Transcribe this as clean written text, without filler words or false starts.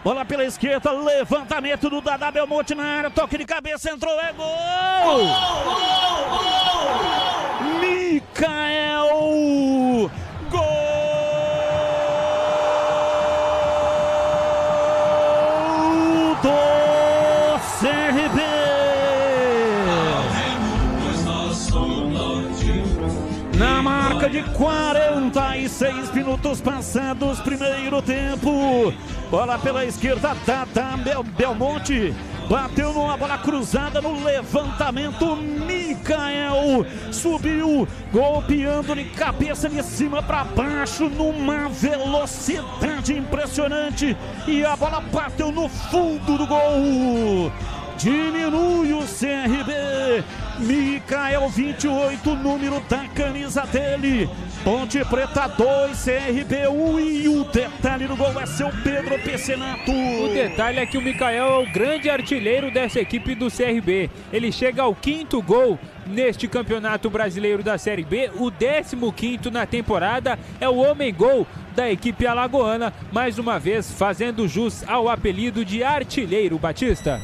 Bola pela esquerda, levantamento do Dadá Belmonte na área, toque de cabeça, entrou, é gol! Micael! Gol do CRB! Na marca de 46 minutos passados, primeiro tempo. Bola pela esquerda, Dadá Belmonte. Bateu numa bola cruzada no levantamento. Micael subiu, golpeando de cabeça de cima para baixo, numa velocidade impressionante. E a bola bateu no fundo do gol. Diminui o CRB. Micael 28, número da camisa dele. Ponte Preta 2, CRB 1 e o detalhe do gol é seu Pedro Pecenato. O detalhe é que o Micael é o grande artilheiro dessa equipe do CRB. Ele chega ao 5º gol neste Campeonato Brasileiro da Série B, o 15º na temporada, é o homem-gol da equipe alagoana, mais uma vez fazendo jus ao apelido de artilheiro Batista.